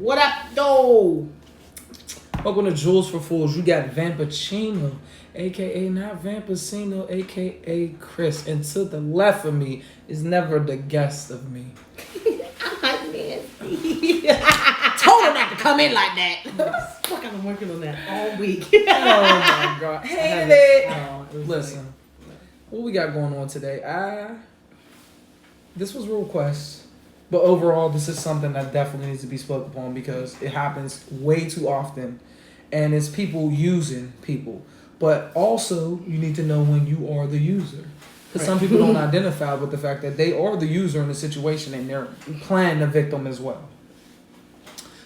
What up, though? Welcome to Jewels for Fools. You got Vampachino, a.k.a. not Vampacino, a.k.a. Chris. And to the left of me is never the guest of me. I'm nasty. Told him not to come in like that. Fuck, I've been working on that all week. Oh, my God. Hated it. Listen, what we got going on today? This was a request. But overall, this is something that definitely needs to be spoken upon because it happens way too often. And it's people using people. But also, you need to know when you are the user. Because some people don't identify with the fact that they are the user in the situation and they're playing the victim as well.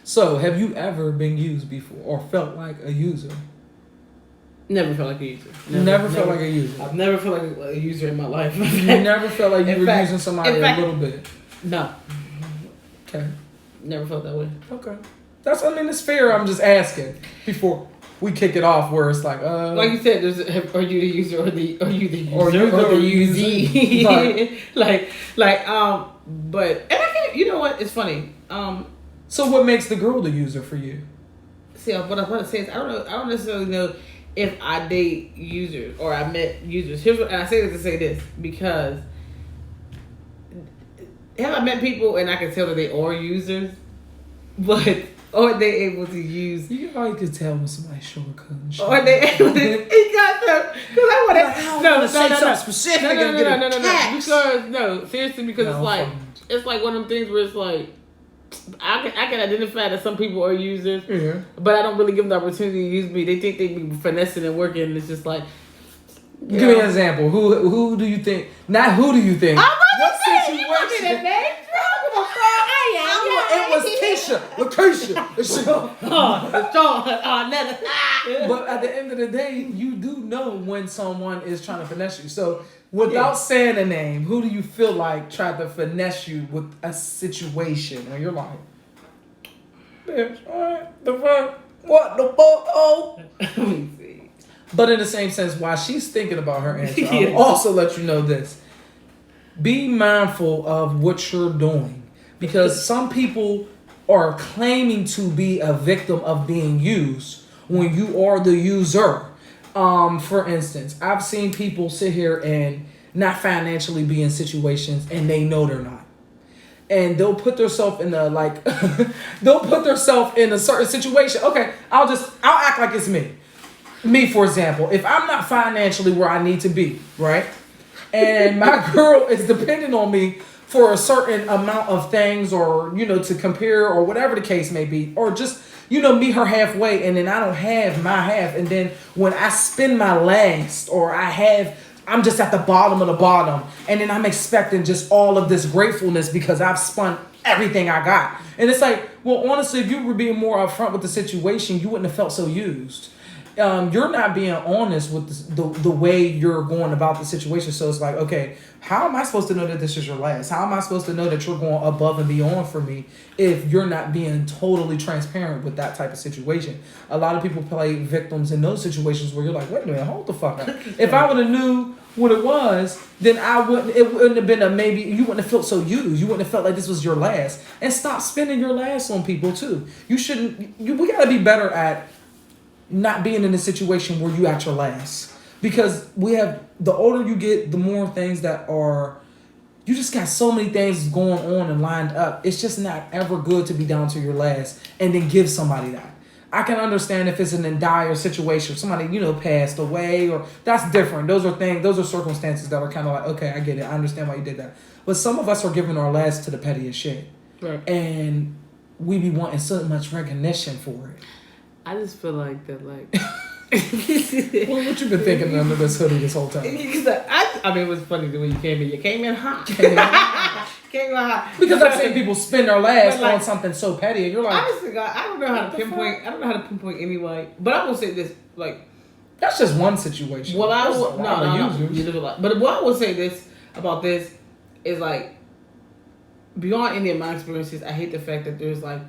So, have you ever been used before or felt like a user? Never felt like a user. Never felt like a user? I've never felt like a user in my life. You never felt like you were using somebody a little bit? No. Okay. Never felt that way. Okay. It's fair. I'm just asking before we kick it off where it's like, like you said, are you the user or the user or the UZ? But and I can't. You know what? It's funny. So what makes the girl the user for you? See, what I want to say is I don't necessarily know if I date users or I met users. Here's what, and I say this to say this because. Have I met people and I can tell that they are users, but are they able to use? You could tell when somebody's shortcutting. Are they able to? He got them because I want to say something specific. No. Seriously, because it's like one of them things where it's like I can identify that some people are users, but I don't really give them the opportunity to use me. They think they be finessing and working, and it's just like. Give me an example. Who do you think? Not who do you think? What situation? It was Keisha. LaKeisha. But at the end of the day, you do know when someone is trying to finesse you. So without saying a name, who do you feel like tried to finesse you with a situation where you're like, bitch, what the fuck? Oh. Let me see. But in the same sense, while she's thinking about her answer, I'll also let you know this. Be mindful of what you're doing. Because some people are claiming to be a victim of being used when you are the user. For instance, I've seen people sit here and not financially be in situations and they know they're not. And they'll put themselves in a certain situation. Okay, I'll act like it's me. Me, for example, if I'm not financially where I need to be, right? And my girl is dependent on me for a certain amount of things or, to compare or whatever the case may be. Or just, meet her halfway and then I don't have my half. And then when I spend my last or I'm just at the bottom of the bottom. And then I'm expecting just all of this gratefulness because I've spun everything I got. And it's like, well, honestly, if you were being more upfront with the situation, you wouldn't have felt so used. You're not being honest with the way you're going about the situation. So it's like, okay, how am I supposed to know that this is your last? How am I supposed to know that you're going above and beyond for me if you're not being totally transparent with that type of situation? A lot of people play victims in those situations where you're like, wait a minute, hold the fuck up. If I would have knew what it was, then it wouldn't have been you wouldn't have felt so used. You wouldn't have felt like this was your last. And stop spending your last on people too. We gotta be better at not being in a situation where you at your last. Because the older you get, the more things you just got so many things going on and lined up. It's just not ever good to be down to your last and then give somebody that. I can understand if it's in a dire situation, somebody, passed away or that's different. Those are circumstances that are kind of like, okay, I get it. I understand why you did that. But some of us are giving our last to the pettiest shit. Right. And we be wanting so much recognition for it. I just feel like that, what you been thinking under this hoodie this whole time? It was funny the way you came in. You came in hot. Because I've seen people spend their last on something so petty, and you're like, honestly, God, I don't know how to pinpoint. I don't know how to pinpoint anybody. But I will say this, that's just one situation. Well, But what I will say this about this is beyond any of my experiences, I hate the fact that there's a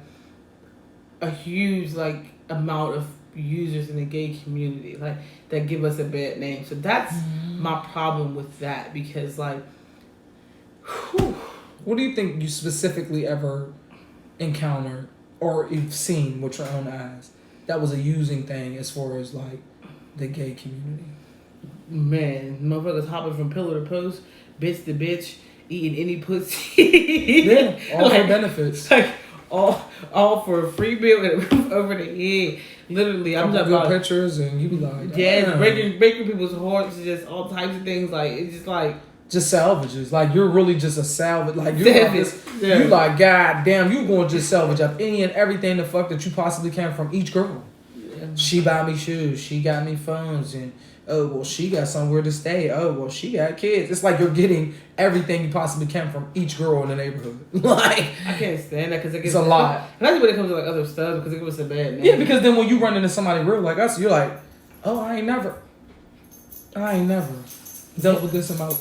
huge amount of users in the gay community that give us a bad name. So that's my problem with that because what do you think you specifically ever encountered or you've seen with your own eyes that was a using thing as far as like the gay community? Man, motherfuckers hopping from pillar to post, bitch to bitch, eating any pussy. Yeah, all for benefits. Like all for a free meal and a roof over the head. Literally, I'm talking about pictures, and you be like, yeah, breaking people's hearts, just all types of things. Like it's just like just salvages. Like you're really just a salvage. Like you like, God damn, you going to just salvage up any and everything the fuck that you possibly can from each girl. Yeah. She buy me shoes. She got me phones, and oh well, she got somewhere to stay. Oh well, she got kids. It's like you're getting everything you possibly can from each girl in the neighborhood. Like I can't stand that because it's a lot. Especially when it comes to like other stuff because it was a bad name. Yeah, because then when you run into somebody real like us, you're like, oh, I ain't never dealt with this in my.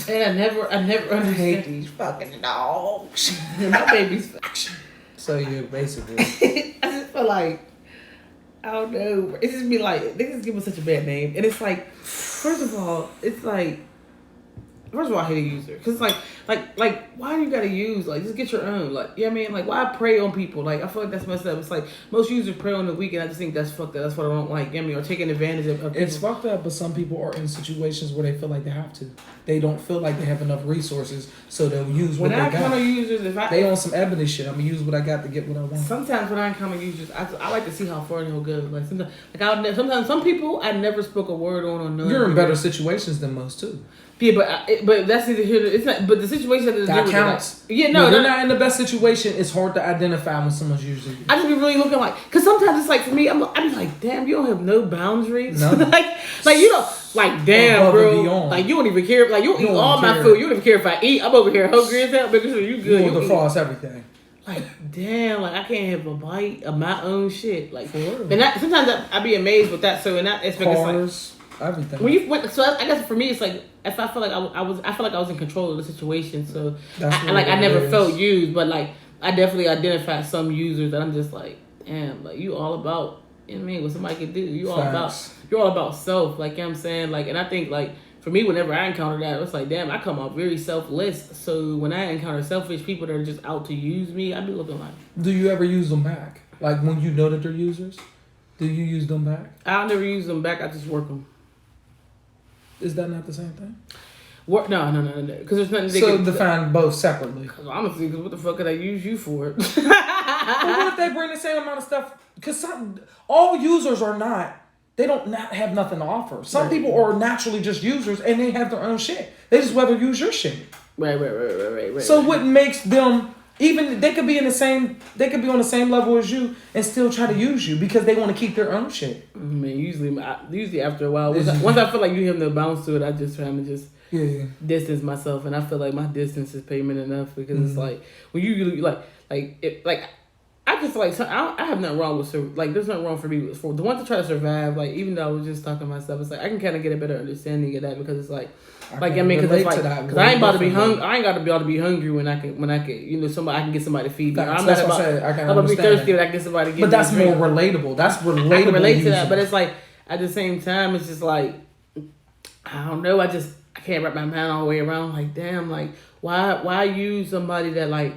And I never I hate these fucking dogs. My baby's. So yeah, basically. I just feel like. I don't know. It just be like, they just give us such a bad name. And it's like, first of all, I hate a user. Because it's like, why do you gotta use? Like, just get your own. Like, you know what I mean? Like, why prey on people? Like, I feel like that's messed up. It's like, most users prey on the weak, and I just think that's fucked up. That's what I don't like. You know what I mean? Or taking advantage of people. It's fucked up, but some people are in situations where they feel like they have to. They don't feel like they have enough resources, so they'll use what they got. When I encounter users, they on some ebony shit. I'm gonna use what I got to get what I want. Sometimes when I encounter users, I like to see how far they'll go. Like, sometimes some people I never spoke a word on or none. You're in better situations than most, too. Yeah, but that's either here. It's not. But the situation that counts. Like, yeah, no, when you're not in the best situation. It's hard to identify when someone's using you. I just be really looking like, because sometimes it's like for me, I be like, damn, you don't have no boundaries. No. like you don't like, damn, bro. Like you don't even care. Like you eat all my food. You don't even care if I eat. I'm over here hungry as hell, making sure you good. You defrost everything. Like damn, like I can't have a bite of my own shit. Like, and sometimes I be amazed with that. So in that aspect, it's like. Everything. When you went, so I guess for me, it's like if I feel like I feel like I was in control of the situation. So I never felt used, but like I definitely identified some users that I'm just like, damn, like you all about, you know what I mean, what somebody can do. You're all about self, like you know what I'm saying, like, and I think like for me, whenever I encounter that, it's like, damn, I come out very selfless. So when I encounter selfish people that are just out to use me, I be looking like. Do you ever use them back? Like when you know that they're users, do you use them back? I'll never use them back. I just work them. Is that not the same thing? What? No. Because there's nothing. So define both separately. Honestly, because what the fuck could I use you for? But what if they bring the same amount of stuff? Because all users are not. They don't not have nothing to offer. Some people are naturally just users and they have their own shit. They just rather use your shit. Right. So what makes them? Even they could be on the same level as you and still try to use you because they want to keep their own shit. Man, usually after a while, once I feel like you have no bounce to it, I just try to just distance myself, and I feel like my distance is payment enough because it's like when you I just like I have nothing wrong with like there's nothing wrong for me for the ones to try to survive. Like even though I was just talking to myself, it's like I can kind of get a better understanding of that because it's like. Like I mean, because I ain't about to be hungry. I ain't got to be able to be hungry when I can, you know, somebody I can get somebody to feed me. I'm not about. I'm gonna be thirsty when I get somebody to give me. But that's more relatable. That's relatable. I can relate to that, but it's like at the same time, it's just like I don't know. I can't wrap my mind all the way around. Like damn, like why use somebody that like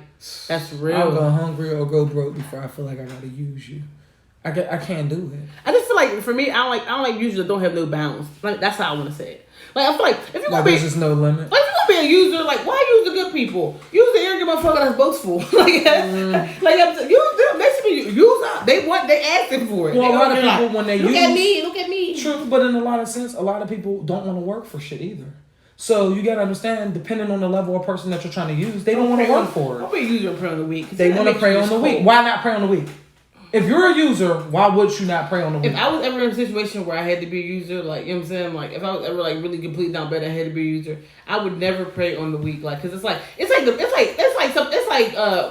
that's real? I'll go hungry or go broke before I feel like I gotta use you. I can't do it. I just feel like for me, I don't like users that don't have no bounds. Like that's how I want to say it. Like I feel like if you're gonna there's just no limit. Like if you're gonna be a user, like why use the good people? Use the arrogant motherfucker that's boastful. Like use them. They should be use. They asking for it. Well, a lot of people like, when they look at me. True, but in a lot of sense, a lot of people don't want to work for shit either. So you gotta understand, depending on the level of person that you're trying to use, they don't want to work for it. Don't be a user and prey on the weak. They want to prey on the weak. Why not prey on the weak? If you're a user, why would you not prey on the weak? If I was ever in a situation where I had to be a user, like, you know what I'm saying? Like, if I was ever, like, really complete down bad, I had to be a user, I would never prey on the weak. Like, because it's like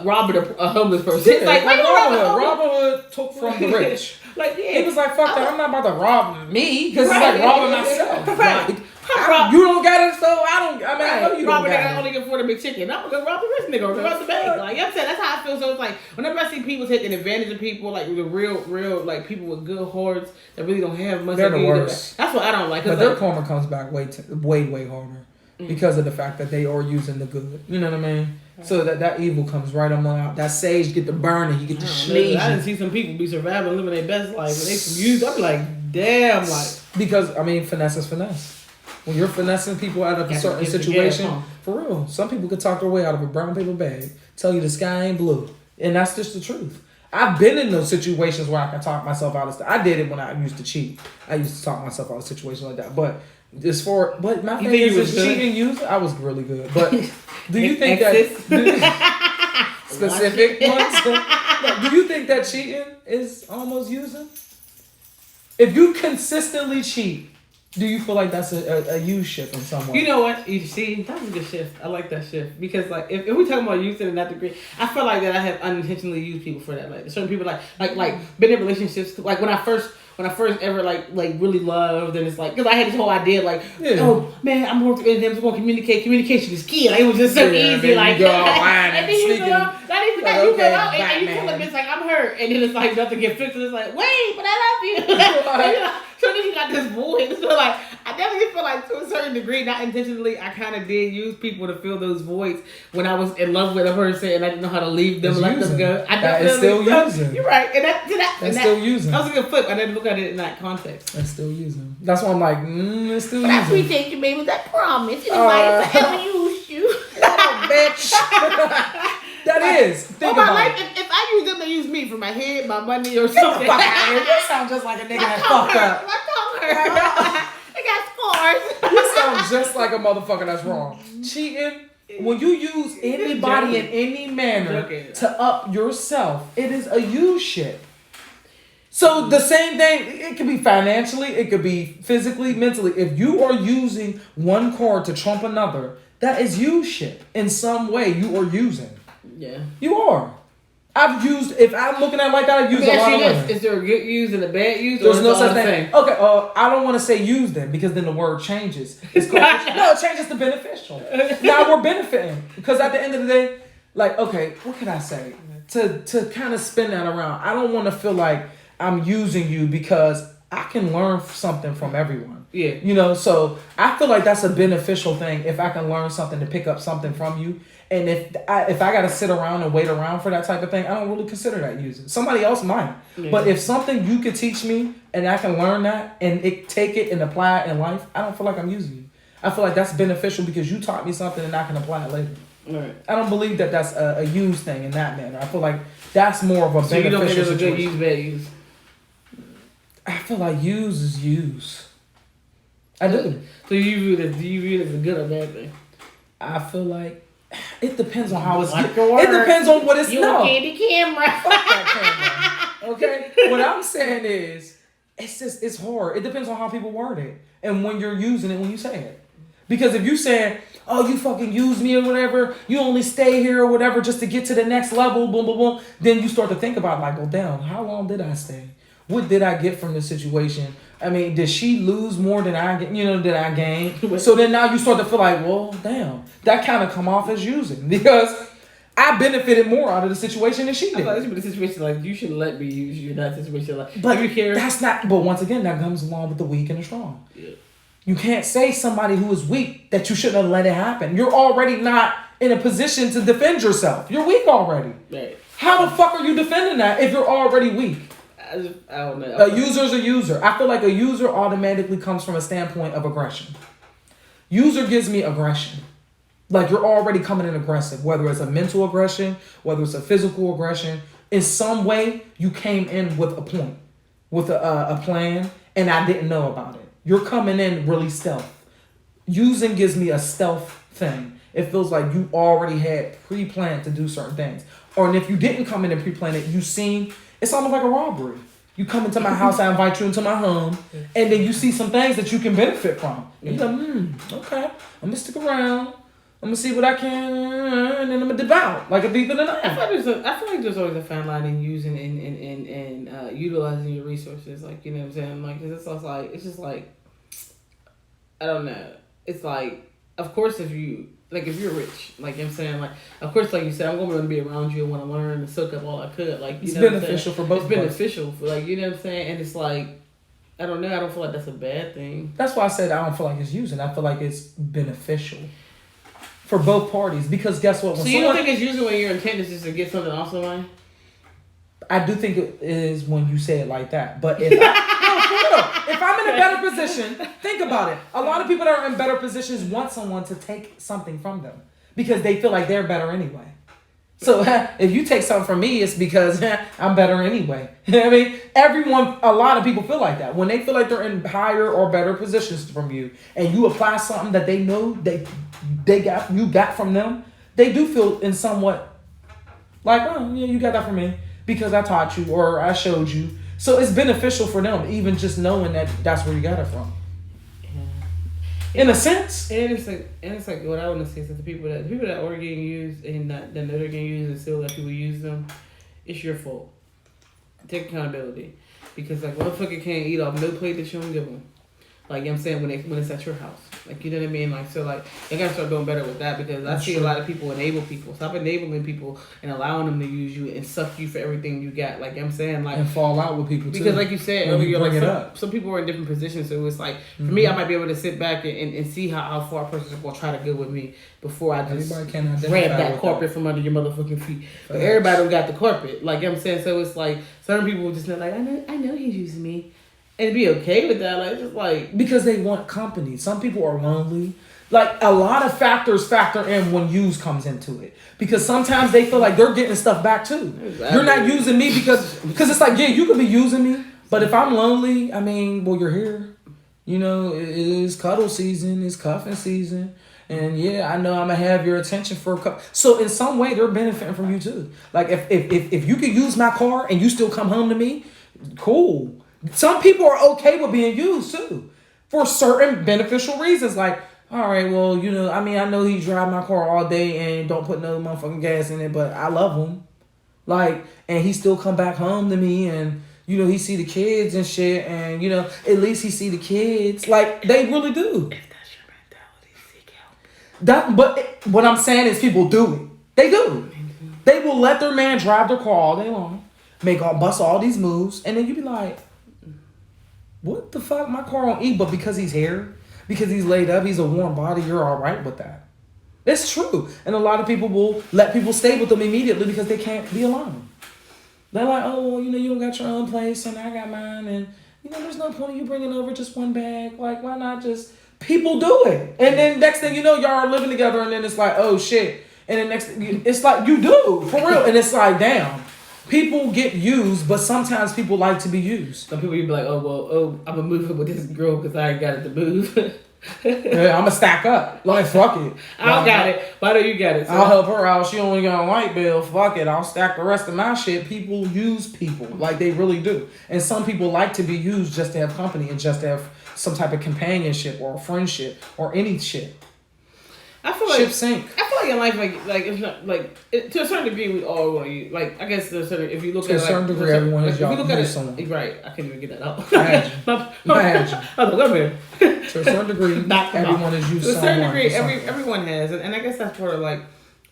robbing a homeless person. Yeah, it's like Robin Hood took from the rich. Like, yeah. He was like, fuck that, I'm not about to rob me, because it's like robbing myself. Right. Like, you don't got it, so I know you don't got it. I only get for the big chicken. I'm gonna rob the rich nigga or rob the bank. Like, you know what I'm saying? That's how I feel. So it's like, whenever I see people taking advantage of people, like the real, like people with good hearts that really don't have much. They're the worst. That's what I don't like. But their karma comes back way harder because of the fact that they are using the good. You know what I mean? So that evil comes right on out. That sage get to burning. You get to sneeze. I didn't see some people be surviving, living their best life. When they from use, I'm like, damn, like. Because, I mean, finesse is finesse. When you're finessing people out of a certain situation, for real, some people could talk their way out of a brown paper bag, tell you the sky ain't blue. And that's just the truth. I've been in those situations where I can talk myself out of stuff. I did it when I used to cheat. I used to talk myself out of situations like that. But but my thing is cheating use, I was really good. But do you think that specific ones? Do you think that cheating is almost using? If you consistently cheat, do you feel like that's a use shift in some way? You know what? You see, that's a good shift. I like that shift. Because, like, if we're talking about using in that degree, I feel like that I have unintentionally used people for that. Like, certain people, like been in relationships. Like, when I first ever, like really loved, and it's like, because I had this whole idea, like, oh, man, I'm going to them, going to communicate. Communication is key. Like, it was just so easy. Like, you go online and you go out, and you tell them it's like, I'm hurt. And then it's like, nothing gets fixed. And it's like, wait, but I love you. So then you got this void. So like, I definitely feel like to a certain degree, not intentionally, I kind of did use people to fill those voids when I was in love with a person and I didn't know how to leave them, let them go. That is still using. You're right, and that's still using. That was a good flip. I didn't look at it in that context. That's still using. That's why I'm like, it's still but using. That's what we think you made with that promise. Anybody ever used you? Oh, bitch. That is. Think about life, if I use them, they use me for my head, my money, or something. You sound just like a nigga that fucked up. My tongue hurt. I got scars. You sound just like a motherfucker that's wrong. Cheating, when you use anybody in any manner to up yourself, it is a use shit. So the same thing, it could be financially, it could be physically, mentally. If you are using one card to trump another, that is use shit. In some way, you are using. Yeah. You are. I've used, if I'm looking at it like that, I've used a lot of women. Is there a good use and a bad use? There's no such thing. Okay, I don't want to say use them because then the word changes. It's called, no, it changes to beneficial. Now we're benefiting. Because at the end of the day, like, okay, what can I say? To kind of spin that around, I don't want to feel like I'm using you because I can learn something from everyone. Yeah. You know, so I feel like that's a beneficial thing if I can learn something to pick up something from you. And if I got to sit around and wait around for that type of thing, I don't really consider that using. Somebody else might. Yeah. But if something you could teach me and I can learn that and take it and apply it in life, I don't feel like I'm using you. I feel like that's beneficial because you taught me something and I can apply it later. Right. I don't believe that that's a use thing in that manner. I feel like that's more of a beneficial you don't think there's a situation. good use, bad use? I feel like use is use. I do. So do you view it as a good or bad thing? I feel like it depends on how it's. It depends on what it's. You okay the camera? Fuck that camera. Okay. What I'm saying is, it's hard. It depends on how people word it and when you're using it when you say it. Because if you saying, "Oh, you fucking use me" or whatever, you only stay here or whatever just to get to the next level, boom, boom, boom. Then you start to think about like, well, damn, how long did I stay? What did I get from this situation? I mean, did she lose more than I get? Did I gain? So then now you start to feel like, well, damn, that kind of come off as using because I benefited more out of the situation than she did. I thought this situation like you should let me use you in that situation. Like, but you care. That's not. But once again, that comes along with the weak and the strong. Yeah. You can't say somebody who is weak that you shouldn't have let it happen. You're already not in a position to defend yourself. You're weak already. Right. How the fuck are you defending that if you're already weak? I don't know. A user's a user. I feel like a user automatically comes from a standpoint of aggression. User gives me aggression. Like you're already coming in aggressive, whether it's a mental aggression, whether it's a physical aggression. In some way, you came in with a point, with a plan, and I didn't know about it. You're coming in really stealth. Using gives me a stealth thing. It feels like you already had pre-planned to do certain things. Or if you didn't come in and pre-plan it, you seen, it's almost like a robbery. You come into my house, I invite you into my home, and then you see some things that you can benefit from. And you're like, okay, I'm going to stick around. I'm going to see what I can, and then I'm going to devour like a thief in the night. I feel like there's always a fine line in using and utilizing your resources. Like, you know what I'm saying? Like, it's just like, I don't know. It's like, of course, if you're rich, like, you know what I'm saying? Like, of course, like you said, I'm going to be around you and want to learn and soak up all I could. Like, you it's know beneficial for both. It's beneficial for, like, you know what I'm saying? And it's like, I don't know. I don't feel like that's a bad thing. That's why I said I don't feel like it's using. I feel like it's beneficial for both parties. Because guess what? So you don't think it's usually when your intent is just to get something off somebody? I do think it is when you say it like that. But if if I'm in a better position, think about it. A lot of people that are in better positions want someone to take something from them because they feel like they're better anyway. So if you take something from me, it's because I'm better anyway. I mean, a lot of people feel like that. When they feel like they're in higher or better positions from you, and you apply something that they know you got from them, they do feel in somewhat like, oh yeah, you got that from me because I taught you or I showed you. So it's beneficial for them, even just knowing that that's where you got it from. Yeah. In a sense. And it's like what I want to say is that the people that are getting used and that know they're getting used and still let people use them, it's your fault. Take accountability. Because like motherfucker can't eat off no plate that you don't give them. Like, you know what I'm saying, when it's at your house. Like, you know what I mean? Like, so, like, you gotta start doing better with that because I see a lot of people enable people. Stop enabling people and allowing them to use you and suck you for everything you got. Like, you know what I'm saying? Like, and fall out with people, too. Because, like you said earlier, like, some people are in different positions. So, it's like, for me, I might be able to sit back and see how far a person is going to try to go with me before I just grab that carpet from under your motherfucking feet. But everybody don't got the carpet. Like, you know what I'm saying? So, it's like, some people just not like, I know he's using me. And be okay with that, like, just like... Because they want company. Some people are lonely. Like, a lot of factors factor in when use comes into it. Because sometimes they feel like they're getting stuff back, too. Exactly. You're not using me because it's like, yeah, you could be using me. But if I'm lonely, I mean, well, you're here. You know, it is cuddle season. It's cuffing season. And, yeah, I know I'm going to have your attention for a couple... So, in some way, they're benefiting from you, too. Like, if you can use my car and you still come home to me, cool. Some people are okay with being used too for certain beneficial reasons. Like, all right, well, you know, I mean, I know he drive my car all day and don't put no motherfucking gas in it, but I love him. Like, and he still come back home to me and, you know, he see the kids and shit and, you know, at least he see the kids. Like, they really do. If that's your mentality, seek help. But what I'm saying is people do it. They do. They will let their man drive their car all day long, bust all these moves, and then you be like, what the fuck? My car won't eat, but because he's here, because he's laid up, he's a warm body, you're all right with that. It's true. And a lot of people will let people stay with them immediately because they can't be alone. They're like, oh, well, you know, you don't got your own place and I got mine. And, you know, there's no point in you bringing over just one bag. Like, why not just... People do it. And then next thing you know, y'all are living together and then it's like, oh, shit. And then next thing, it's like, you do, for real. And it's like, damn. People get used, but sometimes people like to be used. Some people you be like, I'm gonna move it with this girl because I ain't got it to move. Yeah, I'm gonna stack up. Like, fuck it. I got it. Why don't you got it? So I'll help her out. She only got a light bill. Fuck it. I'll stack the rest of my shit. People use people. Like, they really do. And some people like to be used just to have company and just to have some type of companionship or friendship or any shit. I feel like ship sink. I feel like in life, like it's not like to a certain degree we all want you. Like, I guess to a certain, if you look to at a certain degree, everyone is y'all. Right, I can't even get that out. Imagine. I was like, come here. To a certain degree, everyone is used. To a certain degree, everyone has, and I guess that's part of like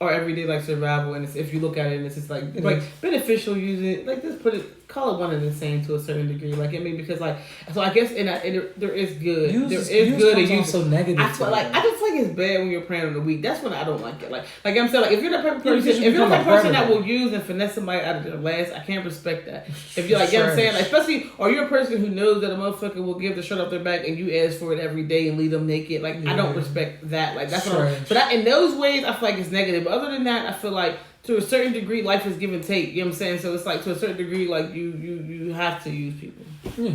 our everyday like survival. And it's, if you look at it, and it's just like beneficial using like just call it one and the same to a certain degree. Like, I mean, because like, so I guess there is good. There is good and use. So negative. I feel like it's bad when you're preying on the weak. That's when I don't like it. Like I'm saying, like if you're the type of person, that will use and finesse somebody out of their last, I can't respect that. If you're like, you know what I'm saying, like, especially, or you're a person who knows that a motherfucker will give the shirt off their back and you ask for it every day and leave them naked. Like, I don't respect that. Like, that's what in those ways I feel like it's negative. But other than that, I feel like to a certain degree, life is give and take. You know what I'm saying? So it's like to a certain degree, like you have to use people. Yeah.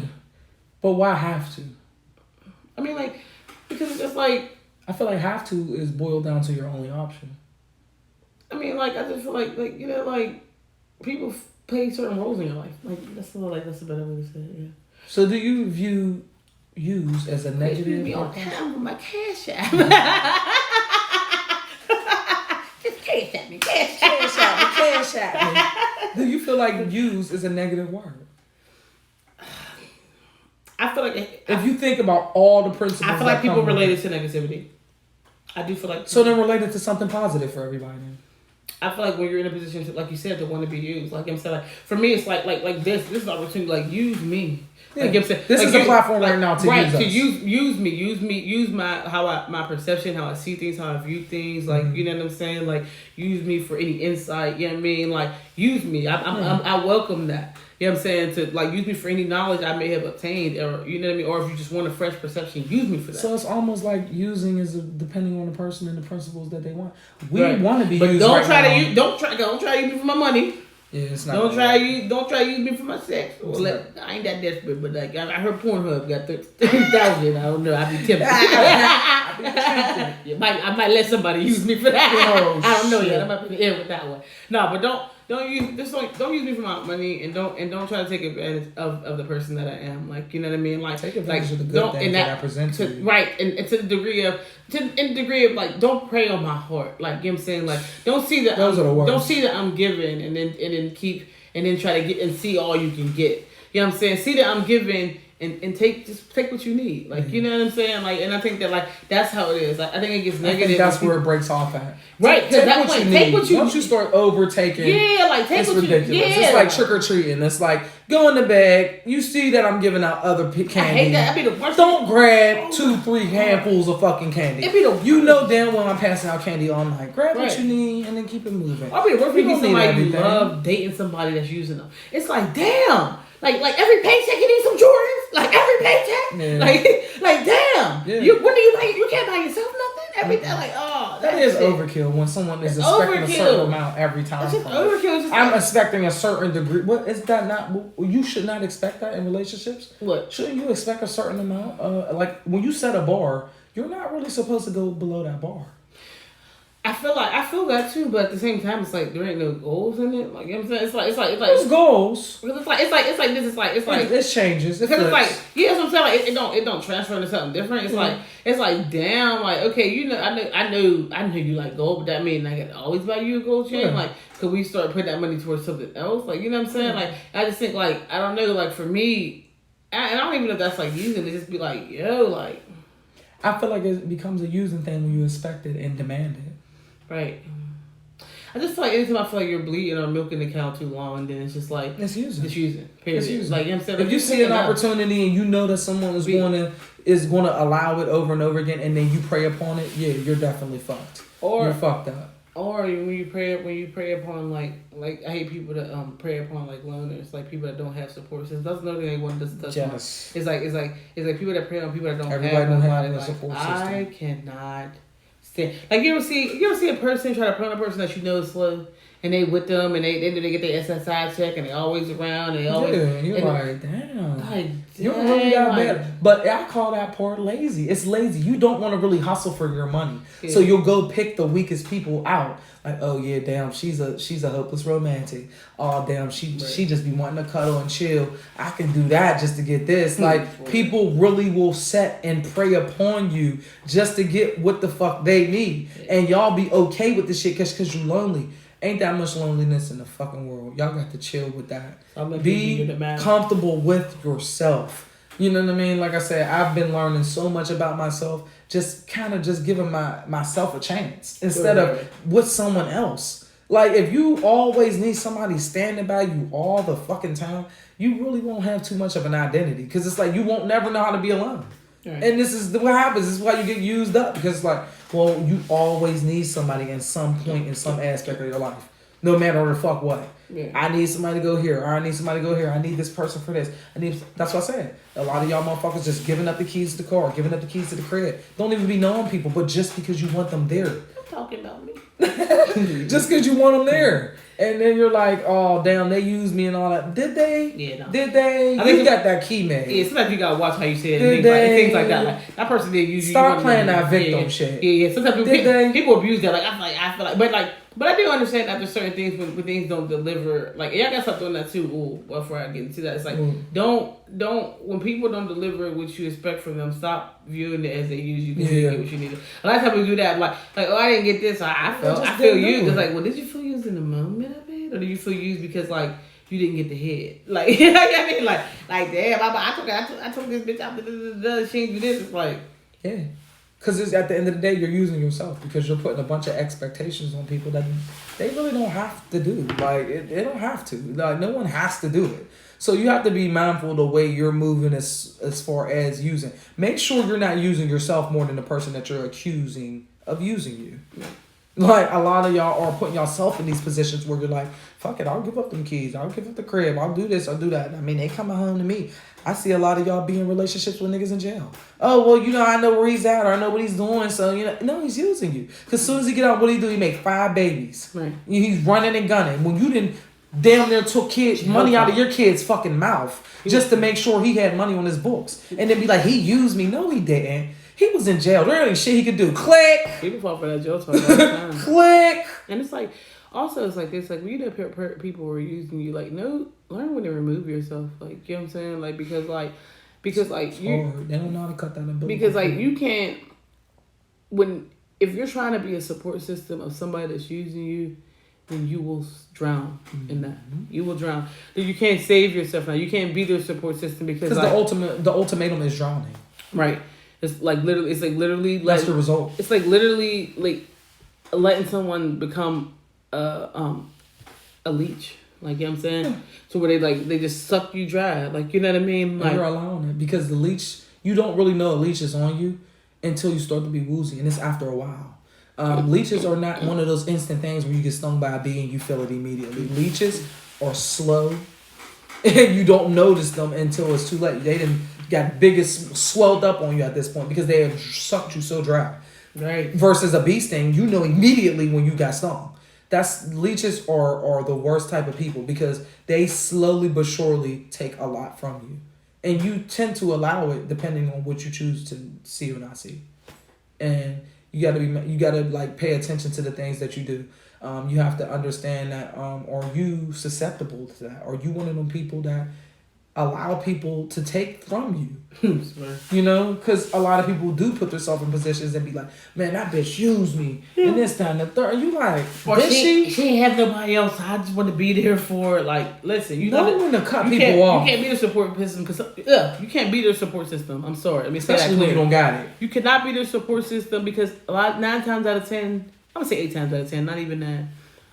But why have to? I mean, like, because it's just like, I feel like have to is boiled down to your only option. I mean, like, I just feel like you know, like, people play certain roles in your life. Like, that's a better way to say it, yeah. So do you view use as a negative? Me on time with my cash app. Just cash at me. Do you feel like use is a negative word? I feel like if you think about all the principles, I feel like people related to negativity. I do feel like so. Then related to something positive for everybody. Then I feel like when you're in a position to, like you said, to want to be used, like I'm saying, like for me, it's like this is an opportunity, like use me. Yeah. Like I'm saying, this like is a platform right now to use us. to use me, use my perception, how I see things, how I view things, like you know what I'm saying, like use me for any insight. You know what I mean, like use me. I welcome that. You know what I'm saying? To like use me for any knowledge I may have obtained, or you know what I mean, or if you just want a fresh perception, use me for that. So it's almost like using is depending on the person and the principles that they want. We want to be but used. Don't right try now. to use. Don't try to use me for my money. Yeah, it's not. Don't try to use me for my sex. Well, I ain't that desperate, but like I heard Pornhub got 30,000. I don't know. I'd be tempted. I might let somebody use me for that. Oh, I don't know yet. I might be in with that one. No, but don't use me for my money, and don't try to take advantage of the person that I am. Like you know what I mean. Like take advantage of the good things that I present to you. Right, and to the degree of like don't prey on my heart. Like you know what I'm saying. Like don't see that don't see that I'm giving and then try to get and see all you can get. You know what I'm saying? See that I'm giving and take what you need. Like you know what I'm saying? Like and I think that like that's how it is. Like, I think it gets negative. I think that's where it breaks off at. Right, take what you need. Once you start overtaking, take it's what ridiculous. You, it's like trick or treating. It's like go in the bag. You see that I'm giving out other candy. I hate that. That'd be the worst. Don't grab 2-3 handfuls of fucking candy. You know damn well I'm passing out candy all night. Grab what you need and then keep it moving. I'll be the worst when you get somebody you love dating somebody that's using them. It's like damn. Like every paycheck you need some Jordans. Like every paycheck. Yeah. Like damn. Yeah. What do you like? You can't buy yourself nothing. Everything like that is overkill when someone is expecting a certain amount every time. It's just overkill. I'm expecting a certain degree. What is that? Not you should not expect that in relationships. What shouldn't you expect a certain amount? Like when you set a bar, you're not really supposed to go below that bar. I feel that too, but at the same time, it's like there ain't no goals in it. Like you know what I'm saying, it's like there's goals. It's like this changes because it's like that's what I'm saying. Like it don't transfer into something different. It's like damn, like okay, you know, I know you like gold, but that means I can always buy you a gold chain. Yeah. Like could we start putting that money towards something else? Like you know what I'm saying? Like I just think like I don't know, like for me, and I don't even know if that's like using it. Just be like yo, like I feel like it becomes a using thing when you expect it and demand it. Right. I just feel like anytime I feel like you're bleeding or milking the cow too long, then it's just like it's using. Period. It's using. Like you know what I'm saying? If you see an opportunity and you know that someone is going to allow it over and over again, and then you prey upon it, yeah, you're definitely fucked. Or you're fucked up. Or when you prey upon like I hate people that prey upon like loners, like people that don't have support systems. That's another thing they want to touch on. It's like people that prey on people that don't have a support system. I cannot. Like you ever see a person try to prey on a person that you know is slow, and they with them, and they get their SSI check, and they always around, and they always you're like damn, you really got bad. But I call that part lazy. It's lazy. You don't want to really hustle for your money, so you'll go pick the weakest people out. Like oh yeah, damn, she's a hopeless romantic. Oh damn, she just be wanting to cuddle and chill. I can do that just to get this. Like people really will set and prey upon you just to get what the fuck they need, and y'all be okay with the shit because you lonely. Ain't that much loneliness in the fucking world. Y'all got to chill with that. Be comfortable with yourself. You know what I mean? Like I said, I've been learning so much about myself. Just giving myself a chance instead of with someone else. Like if you always need somebody standing by you all the fucking time, you really won't have too much of an identity. Because it's like you won't never know how to be alone. Right. And this is what happens. This is why you get used up. Because it's like, well, you always need somebody in some point, in some aspect of your life. No matter the fuck what. Yeah. I need somebody to go here. Or I need somebody to go here. I need this person for this. That's what I said. A lot of y'all motherfuckers just giving up the keys to the car. Giving up the keys to the crib. Don't even be knowing people. But just because you want them there. You're talking about me. Just because you want them there. And then you're like, oh, damn, they used me and all that. Did they? Yeah, no. Did they? I think you got that key made. Yeah, sometimes you got to watch how you say it. Things like that. Like, that person did use you. Start playing that victim shit. Yeah. Sometimes people abuse that. Like, I feel like, but I do understand after certain things, when things don't deliver, like, y'all got something on that too. Ooh, before I get into that, it's like, when people don't deliver what you expect from them, stop viewing it as they use you because you get what you need. A lot of times we do that, like, oh, I didn't get this, I feel used. It's like, well, did you feel used in the moment of it? Or do you feel used because, like, you didn't get the head? Like, you know what I mean? Like damn, I took this bitch out, she ain't do this. It's like, yeah. Because at the end of the day, you're using yourself because you're putting a bunch of expectations on people that they really don't have to do. Like, they don't have to. Like, no one has to do it. So you have to be mindful of the way you're moving as far as using. Make sure you're not using yourself more than the person that you're accusing of using you. Yeah. Like, a lot of y'all are putting yourself in these positions where you're like, fuck it, I'll give up them keys. I'll give up the crib. I'll do this. I'll do that. I mean, they coming home to me. I see a lot of y'all be in relationships with niggas in jail. Oh, well, you know, I know where he's at or I know what he's doing. So, you know, no, he's using you. Because as soon as he get out, what do? He make 5 babies. Right. He's running and gunning. When you didn't damn near took money out of your kid's fucking mouth just to make sure he had money on his books. And then be like, he used me. No, he didn't. He was in jail. There ain't shit he could do. Click. People fall for that jail talk all the time. Click. And it's like, also it's like this, like when you know people who are using you, like, no, learn when to remove yourself. Like, you know what I'm saying? Like, because you, they don't know how to cut that in. Because like you can't, if you're trying to be a support system of somebody that's using you, then you will drown in that. You will drown. You can't save yourself now. You can't be their support system because like, the ultimatum is drowning. Right. It's like literally that's the result. It's like literally like letting someone become a leech. Like, you know what I'm saying? Yeah. So where they just suck you dry. Like, you know what I mean? Like, and you're allowing it because the leech, you don't really know a leech is on you until you start to be woozy, and it's after a while. Leeches are not one of those instant things where you get stung by a bee and you feel it immediately. Leeches are slow, and you don't notice them until it's too late. They didn't got biggest swelled up on you at this point because they have sucked you so dry. Right. Versus a bee sting, you know immediately when you got stung. Leeches are the worst type of people because they slowly but surely take a lot from you. And you tend to allow it depending on what you choose to see or not see. And you gotta like pay attention to the things that you do. You have to understand that are you susceptible to that? Are you one of them people that allow people to take from you? You know, because a lot of people do put themselves in positions and be like, man, that bitch used me and this time the third. You like, or she ain't have nobody else. I just want to be there for it. Like, listen, you know, to cut people off. You can't be their support system because you can't be their support system. I'm sorry, let me say especially that when you don't got it. You cannot be their support system because 9 times out of 10, I'm gonna say 8 times out of 10, not even that.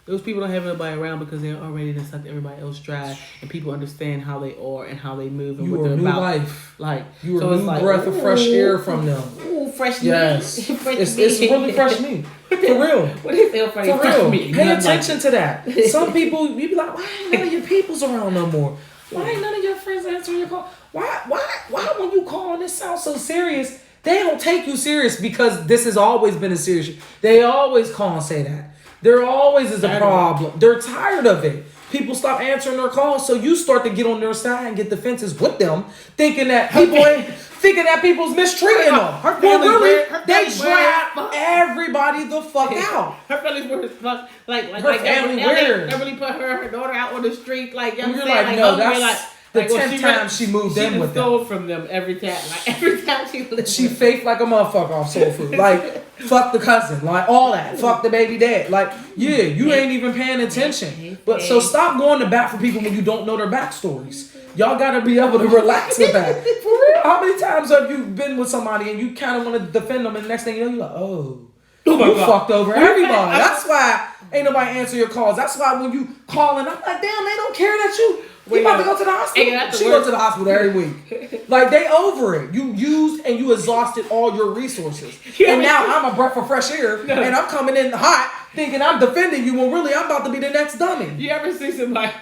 Those people don't have nobody around because they're already just like everybody else dry, and people understand how they are and how they move and what they're about. Life. Like, you are a new breath of fresh air from them. Ooh, fresh meat. Yes, it's really fresh meat. For real. What is it? For real. Meat? Pay attention to that. Some people, you be like, why ain't none of your people's around no more? Why ain't none of your friends answering your call? Why when you call and it sounds so serious, they don't take you serious because this has always been a serious. They always call and say that. There always is a problem. They're tired of it. People stop answering their calls, so you start to get on their side and get defenses with them, thinking that people's mistreating them. Well, really, they drive everybody the fuck out. Her family's weird as fuck. Like her family weird. They really put her daughter out on the street. Like, you know what I'm saying? Like, no, that's the 10th time she moved in with them. She stole from them every time. Like, every time she faked like a motherfucker off soul food. Like, fuck the cousin. Like, all that. Fuck the baby dad. Like, yeah, you ain't even paying attention. But so stop going to bat for people when you don't know their backstories. Y'all gotta be able to relax with that. For real. How many times have you been with somebody and you kind of want to defend them and the next thing you know, you're like, oh you fucked over everybody. That's why ain't nobody answer your calls. That's why when you call and I'm like, damn, they don't care that you about to go to the hospital. She goes to the hospital every week. Like, they over it. You used and you exhausted all your resources. And now I'm a breath of fresh air and I'm coming in hot thinking I'm defending you when really I'm about to be the next dummy. You ever see somebody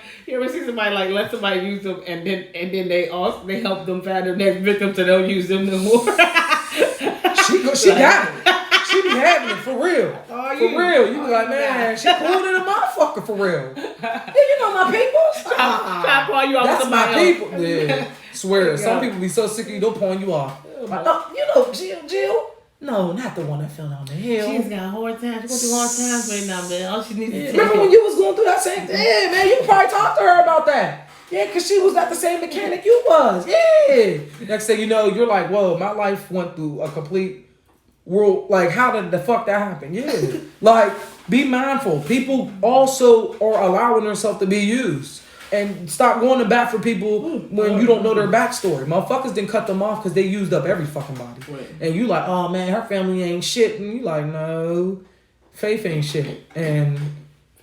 like let somebody use them and then they help them find their next victim so they'll use them no more? She got it. She be having it for real. For real. You be like, man, she cool than a motherfucker for real. Yeah, you know my peoples. Try to call you off. That's my people. Yeah. Swear. Some people be so sick of you, they'll point you off. You know, Jill. No, not the one that fell down the hill. She's got hard times. She's going through hard times right now, man. All she needs is remember when you was going through that same thing? Yeah, man, you probably talked to her about that. Yeah, because she was at the same mechanic you was. Yeah. Next thing you know, you're like, whoa, my life went through a complete world. Like, how did the fuck that happen? Yeah. Like, be mindful. People also are allowing themselves to be used. And stop going to bat for people when you don't know their backstory. Motherfuckers didn't cut them off because they used up every fucking body. Right. And you like, oh man, her family ain't shit. And you like, no, Faith ain't shit. And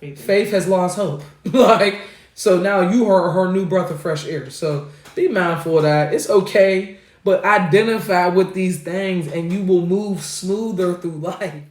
Faith has lost hope. Like, so now you are her new breath of fresh air. So be mindful of that. It's okay, but identify with these things and you will move smoother through life.